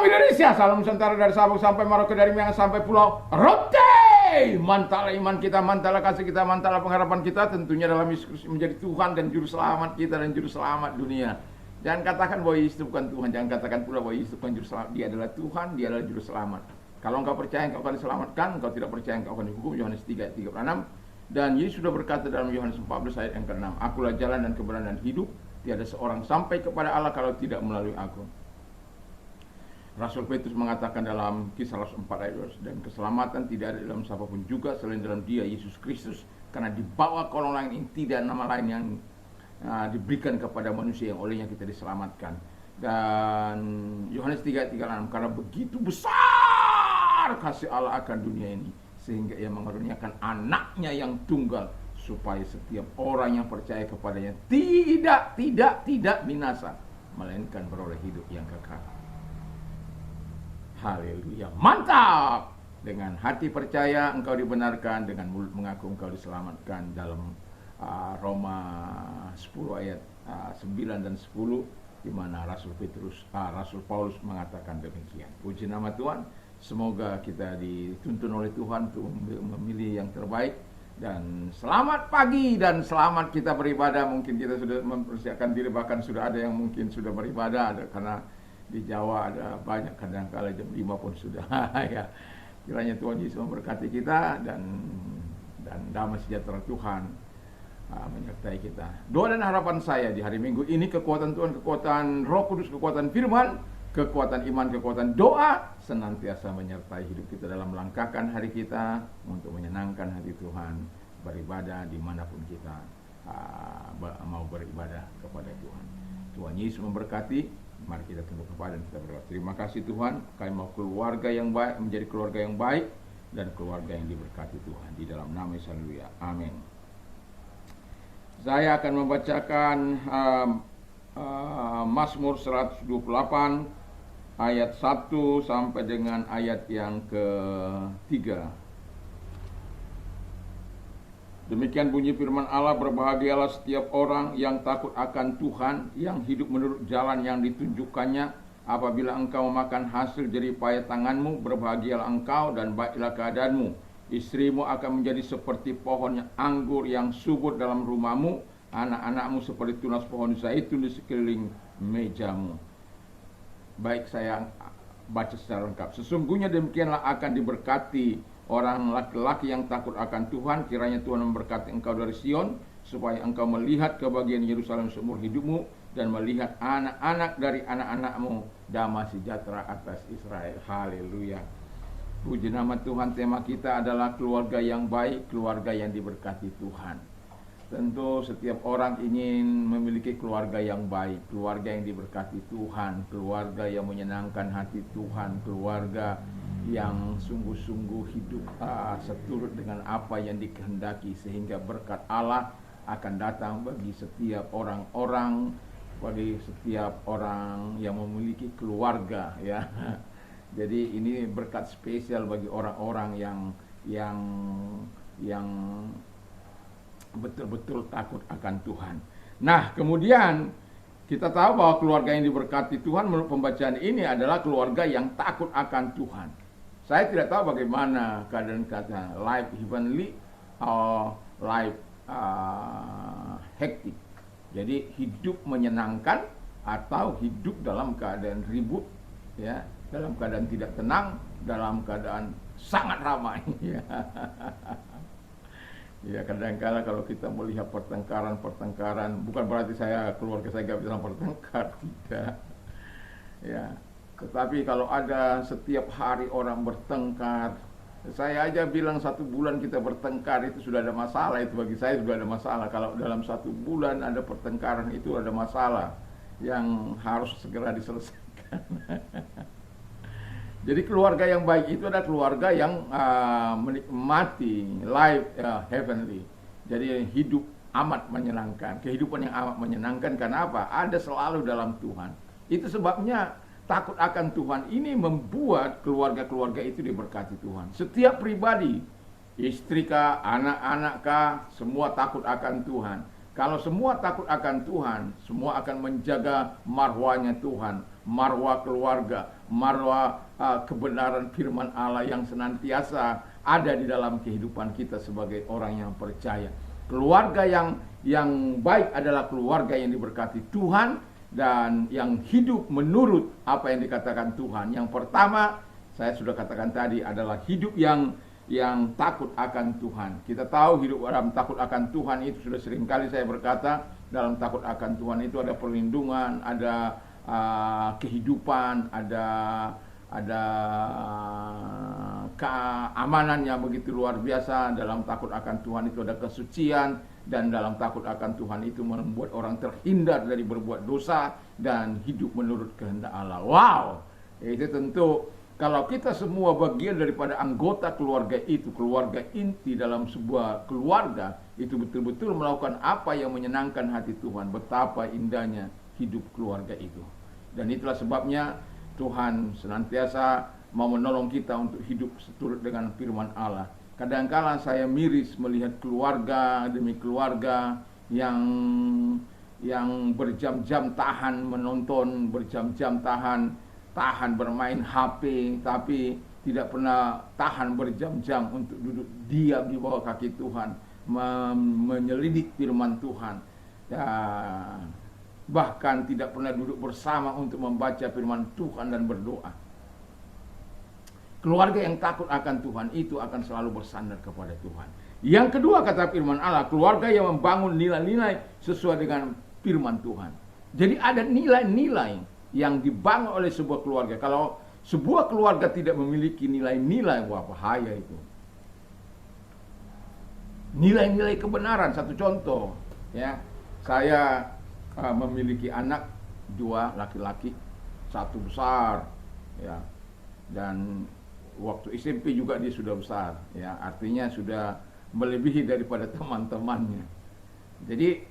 Salam Indonesia, salam Nusantara dari Sabang sampai Merauke, dari Minang sampai Pulau Rote. Mantala iman kita, mantala kasih kita, mantala pengharapan kita tentunya dalam Yesus Kristus menjadi Tuhan dan Juru Selamat kita dan Juru Selamat dunia. Jangan katakan bahwa Yesus itu bukan Tuhan, jangan katakan pula bahwa Yesus bukan Juru Selamat. Dia adalah Tuhan, dia adalah Juru Selamat. Kalau engkau percaya engkau akan diselamatkan, engkau tidak percaya engkau akan dihukum. Yohanes 3:36. Dan Yesus sudah berkata dalam Yohanes 14 ayat yang ke-6, Akulah jalan dan kebenaran dan hidup, tiada seorang sampai kepada Allah kalau tidak melalui aku. Rasul Petrus mengatakan dalam Kisah Rasul 4 ayat 12, dan keselamatan tidak ada dalam siapapun juga selain dalam Dia Yesus Kristus, karena di bawah kolong langit ini tidak nama lain yang diberikan kepada manusia yang olehnya kita diselamatkan. Dan Yohanes 3:36, karena begitu besar kasih Allah akan dunia ini sehingga Ia mengaruniakan anaknya yang tunggal supaya setiap orang yang percaya kepadanya tidak binasa melainkan beroleh hidup yang kekal. Haleluya, mantap. Dengan hati percaya engkau dibenarkan, dengan mulut mengaku engkau diselamatkan. Dalam Roma 10 ayat 9 dan 10, di mana Rasul Paulus mengatakan demikian. Puji nama Tuhan. Semoga kita dituntun oleh Tuhan untuk memilih yang terbaik. Dan selamat pagi dan selamat kita beribadah. Mungkin kita sudah mempersiapkan diri, bahkan sudah ada yang mungkin sudah beribadah, karena di Jawa ada banyak, kadang-kala jam 5 pun sudah. Ya, kiranya Tuhan Yesus memberkati kita dan damai sejahtera Tuhan menyertai kita. Doa dan harapan saya di hari Minggu ini, kekuatan Tuhan, kekuatan Roh Kudus, kekuatan firman, kekuatan iman, kekuatan doa senantiasa menyertai hidup kita dalam melangkahkan hari kita untuk menyenangkan hati Tuhan, beribadah dimanapun kita mau beribadah kepada Tuhan. Tuhan Yesus memberkati. Mari kita tunduk kepada dan kita berdoa. Terima kasih Tuhan, kami mau keluarga yang baik, menjadi keluarga yang baik dan keluarga yang diberkati Tuhan. Di dalam nama Yesus, haleluya, amin. Saya akan membacakan Mazmur 128 ayat 1 sampai dengan ayat yang ke-3. Demikian bunyi firman Allah, berbahagialah setiap orang yang takut akan Tuhan, yang hidup menurut jalan yang ditunjukkannya. Apabila engkau memakan hasil jeripaya tanganmu, berbahagialah engkau dan baiklah keadaanmu. Istrimu akan menjadi seperti pohon anggur yang subur dalam rumahmu, anak-anakmu seperti tunas pohon zaitun di sekeliling mejamu. Baik, saya baca secara lengkap. Sesungguhnya demikianlah akan diberkati orang laki-laki yang takut akan Tuhan. Kiranya Tuhan memberkati engkau dari Sion, supaya engkau melihat kebahagiaan Yerusalem seumur hidupmu, dan melihat anak-anak dari anak-anakmu damai sejahtera atas Israel. Haleluya. Puji nama Tuhan. Tema kita adalah keluarga yang baik, keluarga yang diberkati Tuhan. Tentu setiap orang ingin memiliki keluarga yang baik, keluarga yang diberkati Tuhan, keluarga yang menyenangkan hati Tuhan, keluarga yang sungguh-sungguh hidup seturut dengan apa yang dikehendaki, sehingga berkat Allah akan datang bagi setiap orang-orang, bagi setiap orang yang memiliki keluarga, ya. Jadi ini berkat spesial bagi orang-orang yang betul-betul takut akan Tuhan. Nah, kemudian kita tahu bahwa keluarga yang diberkati Tuhan menurut pembacaan ini adalah keluarga yang takut akan Tuhan. Saya tidak tahu bagaimana keadaan kata life heavenly atau life hectic. Jadi hidup menyenangkan atau hidup dalam keadaan ribut, ya, dalam keadaan tidak tenang, dalam keadaan sangat ramai. Ya, kadang-kala kalau kita melihat pertengkaran, bukan berarti keluarga saya gak bisa bertengkar, tidak. Ya. Tetapi kalau ada setiap hari orang bertengkar, saya aja bilang 1 bulan kita bertengkar itu sudah ada masalah. Itu bagi saya sudah ada masalah. Kalau dalam 1 bulan ada pertengkaran, itu ada masalah yang harus segera diselesaikan. Jadi keluarga yang baik itu adalah keluarga yang menikmati life heavenly. Jadi hidup amat menyenangkan, kehidupan yang amat menyenangkan. Karena apa? Ada selalu dalam Tuhan. Itu sebabnya takut akan Tuhan ini membuat keluarga-keluarga itu diberkati Tuhan. Setiap pribadi, istri kah, anak-anak kah, semua takut akan Tuhan. Kalau semua takut akan Tuhan, semua akan menjaga marwahnya Tuhan, marwah keluarga, marwah kebenaran firman Allah yang senantiasa ada di dalam kehidupan kita sebagai orang yang percaya. Keluarga yang baik adalah keluarga yang diberkati Tuhan dan yang hidup menurut apa yang dikatakan Tuhan. Yang pertama, saya sudah katakan tadi, adalah hidup yang takut akan Tuhan. Kita tahu hidup dalam takut akan Tuhan itu, sudah seringkali saya berkata, dalam takut akan Tuhan itu ada perlindungan, ada kehidupan, ada keamanan yang begitu luar biasa. Dalam takut akan Tuhan itu ada kesucian, dan dalam takut akan Tuhan itu membuat orang terhindar dari berbuat dosa dan hidup menurut kehendak Allah. Wow, itu tentu kalau kita semua bagian daripada anggota keluarga itu, keluarga inti dalam sebuah keluarga, itu betul-betul melakukan apa yang menyenangkan hati Tuhan. Betapa indahnya hidup keluarga itu. Dan itulah sebabnya Tuhan senantiasa mau menolong kita untuk hidup seturut dengan firman Allah. Kadang-kala saya miris melihat keluarga demi keluarga yang berjam-jam tahan menonton, berjam-jam tahan bermain HP, tapi tidak pernah tahan berjam-jam untuk duduk diam di bawah kaki Tuhan, menyelidik firman Tuhan, ya, bahkan tidak pernah duduk bersama untuk membaca firman Tuhan dan berdoa. Keluarga yang takut akan Tuhan itu akan selalu bersandar kepada Tuhan. Yang kedua, kata firman Allah, keluarga yang membangun nilai-nilai sesuai dengan firman Tuhan. Jadi ada nilai-nilai yang dibangun oleh sebuah keluarga. Kalau sebuah keluarga tidak memiliki nilai-nilai, wah bahaya itu. Nilai-nilai kebenaran, satu contoh, ya, saya memiliki anak 2 laki-laki, 1 besar, ya, dan waktu SMP juga dia sudah besar, ya, artinya sudah melebihi daripada teman-temannya. Jadi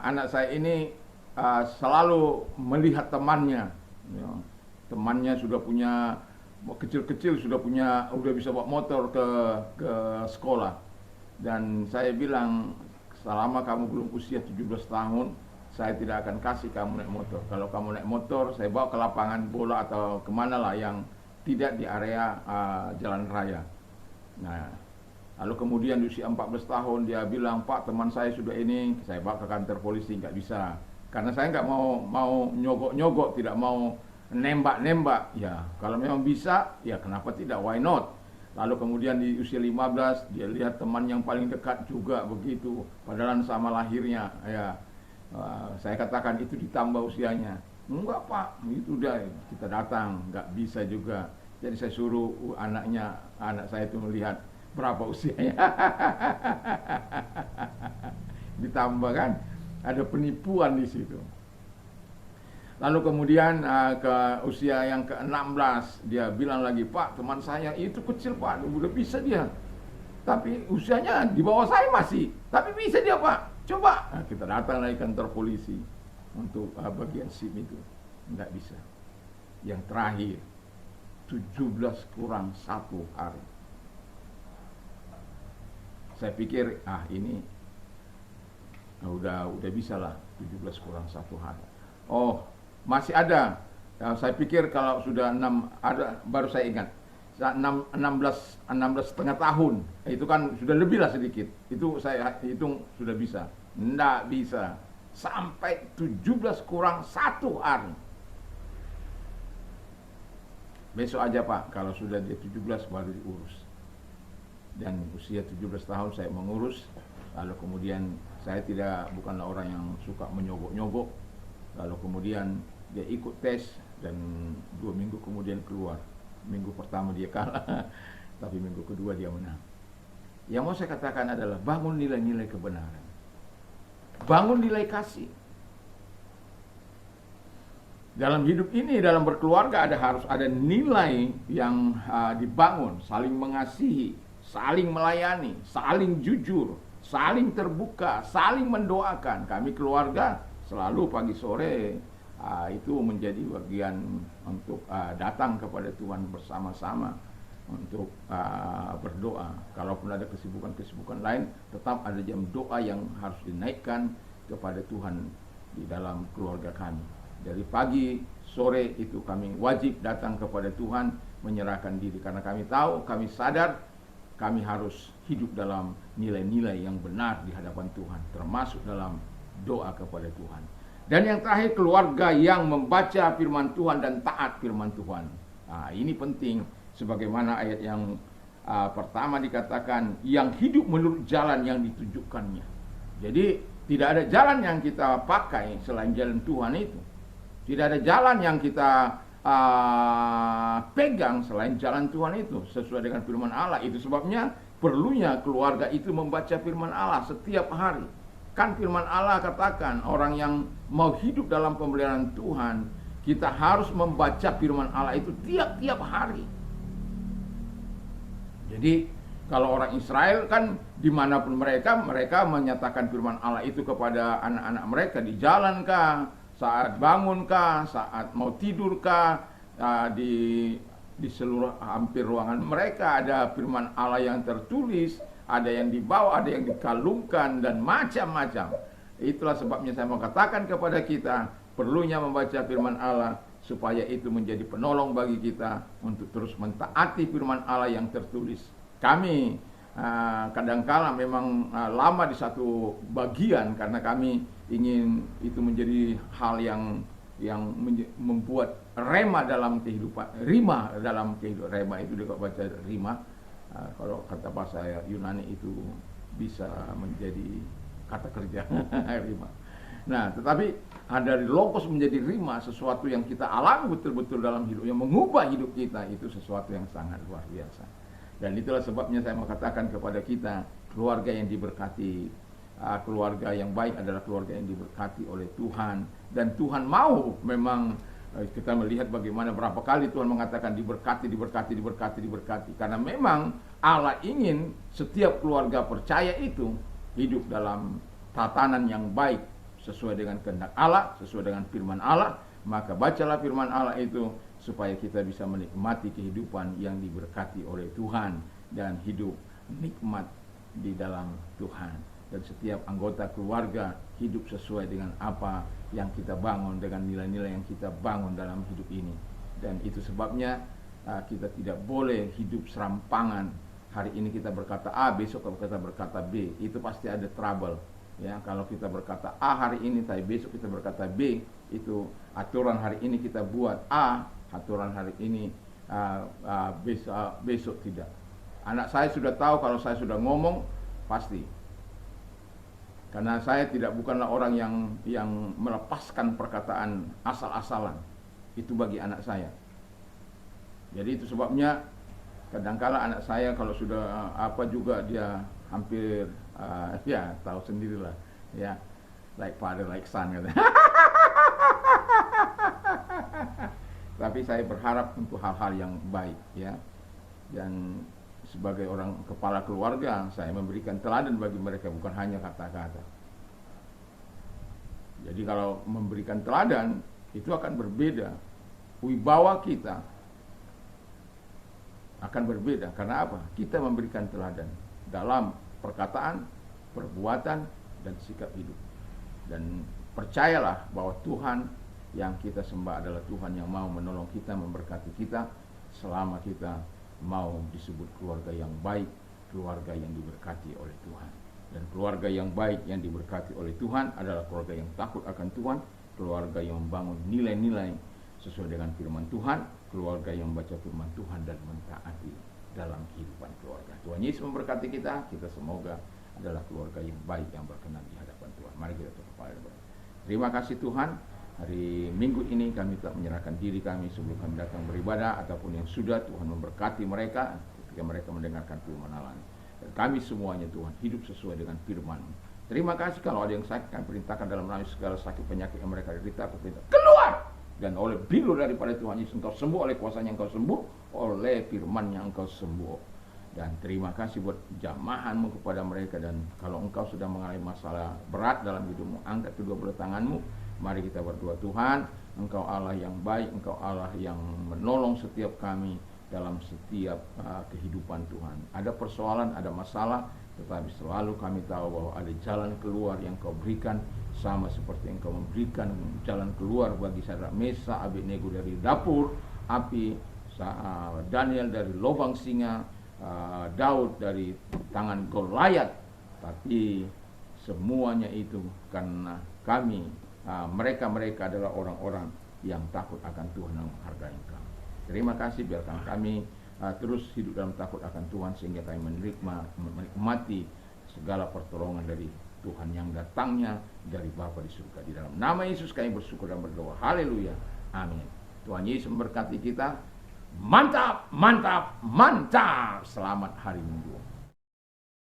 anak saya ini selalu melihat temannya, ya, temannya sudah punya, kecil-kecil sudah bisa bawa motor ke sekolah, dan saya bilang, selama kamu belum usia 17 tahun, saya tidak akan kasih kamu naik motor. Kalau kamu naik motor, saya bawa ke lapangan bola atau kemana lah yang tidak di area jalan raya. Nah, lalu kemudian di usia 14 tahun dia bilang, Pak, teman saya sudah ini, saya bawa ke kantor polisi. Nggak bisa, karena saya nggak mau nyogok-nyogok, tidak mau nembak-nembak. Ya, kalau memang bisa, ya kenapa tidak, why not. Lalu kemudian di usia 15 dia lihat teman yang paling dekat juga begitu, padahal sama lahirnya, ya. Saya katakan itu ditambah usianya. Enggak Pak, itu udah kita datang, nggak bisa juga. Jadi saya suruh anak saya itu melihat berapa usianya. Ditambah kan, ada penipuan di situ. Lalu kemudian ke usia yang ke-16 dia bilang lagi, Pak, teman saya itu kecil Pak, udah bisa dia, tapi usianya di bawah saya masih, tapi bisa dia Pak, coba. Nah, kita datang lagi kantor polisi untuk bagian SIM itu, nggak bisa. Yang terakhir 17 kurang 1 hari. Saya pikir ini udah bisa lah, 17 kurang 1 hari. Oh, masih ada. Saya pikir kalau sudah 6 ada, baru saya ingat. 16 setengah tahun, itu kan sudah lebih lah sedikit. Itu saya hitung sudah bisa. Nggak bisa. Sampai 17 kurang 1 hari. Besok aja Pak, kalau sudah dia 17 baru diurus. Dan usia 17 tahun saya mengurus. Lalu kemudian saya bukanlah orang yang suka menyogok-nyogok. Lalu kemudian dia ikut tes dan 2 minggu kemudian keluar. Minggu pertama dia kalah, tapi minggu kedua dia menang. Yang mau saya katakan adalah bangun nilai-nilai kebenaran, bangun nilai kasih. Dalam hidup ini, dalam berkeluarga harus ada nilai yang dibangun, saling mengasihi, saling melayani, saling jujur, saling terbuka, saling mendoakan. Kami keluarga selalu pagi sore itu menjadi bagian untuk datang kepada Tuhan bersama-sama untuk berdoa. Kalaupun ada kesibukan-kesibukan lain, tetap ada jam doa yang harus dinaikkan kepada Tuhan di dalam keluarga kami. Dari pagi, sore itu kami wajib datang kepada Tuhan, menyerahkan diri. Karena kami tahu, kami sadar, kami harus hidup dalam nilai-nilai yang benar di hadapan Tuhan, termasuk dalam doa kepada Tuhan. Dan yang terakhir, keluarga yang membaca firman Tuhan dan taat firman Tuhan. Nah, ini penting, sebagaimana ayat yang pertama dikatakan, yang hidup menurut jalan yang ditunjukkannya. Jadi tidak ada jalan yang kita pakai selain jalan Tuhan itu. Tidak ada jalan yang kita pegang selain jalan Tuhan itu, sesuai dengan firman Allah. Itu sebabnya perlunya keluarga itu membaca firman Allah setiap hari. Kan firman Allah katakan, orang yang mau hidup dalam pemeliharaan Tuhan, kita harus membaca firman Allah itu tiap-tiap hari. Jadi kalau orang Israel kan dimanapun mereka menyatakan firman Allah itu kepada anak-anak mereka, di jalan kah, saat bangun kah, saat mau tidur kah, di seluruh hampir ruangan mereka ada firman Allah yang tertulis, ada yang dibawa, ada yang dikalungkan, dan macam-macam. Itulah sebabnya saya mau katakan kepada kita, perlunya membaca firman Allah, supaya itu menjadi penolong bagi kita untuk terus mentaati firman Allah yang tertulis. Kami kadangkala memang lama di satu bagian, karena kami ingin itu menjadi hal yang membuat rema dalam kehidupan, rima dalam kehidupan. Rema itu juga baca rima, kalau kata bahasa Yunani itu bisa menjadi kata kerja rima. Nah, tetapi dari logos menjadi rima, sesuatu yang kita alami betul-betul dalam hidup, yang mengubah hidup kita, itu sesuatu yang sangat luar biasa. Dan itulah sebabnya saya mau katakan kepada kita, keluarga yang diberkati, keluarga yang baik adalah keluarga yang diberkati oleh Tuhan. Dan Tuhan mau, memang kita melihat bagaimana berapa kali Tuhan mengatakan diberkati, diberkati, diberkati, diberkati. Karena memang Allah ingin setiap keluarga percaya itu hidup dalam tatanan yang baik, sesuai dengan kehendak Allah, sesuai dengan firman Allah. Maka bacalah firman Allah itu, supaya kita bisa menikmati kehidupan yang diberkati oleh Tuhan, dan hidup nikmat di dalam Tuhan. Dan setiap anggota keluarga hidup sesuai dengan apa yang kita bangun, dengan nilai-nilai yang kita bangun dalam hidup ini. Dan itu sebabnya kita tidak boleh hidup serampangan. Hari ini kita berkata A, besok kita berkata B. Itu pasti ada trouble. Ya, kalau kita berkata A hari ini, tapi besok kita berkata B, itu aturan hari ini kita buat A, aturan hari ini besok tidak. Anak saya sudah tahu kalau saya sudah ngomong pasti. Karena saya bukanlah orang yang melepaskan perkataan asal-asalan. Itu bagi anak saya. Jadi itu sebabnya kadangkala anak saya kalau sudah apa juga dia hampir ya tahu sendirilah, ya, like father like son gitu. Tapi saya berharap untuk hal-hal yang baik, ya. Dan sebagai orang kepala keluarga, saya memberikan teladan bagi mereka, bukan hanya kata-kata. Jadi kalau memberikan teladan itu akan berbeda, wibawa kita akan berbeda. Karena apa? Kita memberikan teladan dalam perkataan, perbuatan, dan sikap hidup. Dan percayalah bahwa Tuhan yang kita sembah adalah Tuhan yang mau menolong kita, memberkati kita, selama kita mau disebut keluarga yang baik, keluarga yang diberkati oleh Tuhan. Dan keluarga yang baik yang diberkati oleh Tuhan adalah keluarga yang takut akan Tuhan, keluarga yang membangun nilai-nilai sesuai dengan firman Tuhan, keluarga yang membaca firman Tuhan dan mentaati dalam kehidupan keluarga. Tuhan Yesus memberkati kita semoga adalah keluarga yang baik, yang berkenan di hadapan Tuhan. Mari kita tutup kepala. Terima kasih Tuhan, hari Minggu ini kami telah menyerahkan diri kami sebelum kami datang beribadah, ataupun yang sudah, Tuhan memberkati mereka ketika mereka mendengarkan firman Allah. Dan kami semuanya Tuhan hidup sesuai dengan firman. Terima kasih, kalau ada yang sakit kami perintahkan dalam nama segala sakit penyakit yang mereka derita, aku perintah keluar. Dan oleh bilur daripada Tuhan Yesus engkau sembuh, oleh kuasanya engkau sembuh, oleh firman yang engkau sembuh. Dan terima kasih buat jamahanmu kepada mereka. Dan kalau engkau sudah mengalami masalah berat dalam hidupmu, angkat kedua belah tanganmu. Mari kita berdoa. Tuhan, engkau Allah yang baik, engkau Allah yang menolong setiap kami dalam setiap kehidupan Tuhan. Ada persoalan, ada masalah, tetapi selalu kami tahu bahwa ada jalan keluar yang Kau berikan, sama seperti yang Kau memberikan jalan keluar bagi Sadrak, Mesa, Abednego dari dapur api, Daniel dari lubang singa, Daud dari tangan Goliat. Tapi semuanya itu karena kami, mereka adalah orang-orang yang takut akan Tuhan dan menghargai Engkau. Terima kasih, biarkan kami terus hidup dalam takut akan Tuhan, sehingga kami menikmati segala pertolongan dari Tuhan yang datangnya dari Bapa di surga. Di dalam nama Yesus kami bersyukur dan berdoa. Haleluya. Amin. Tuhan Yesus memberkati kita. Mantap, mantap, mantap. Selamat hari Minggu.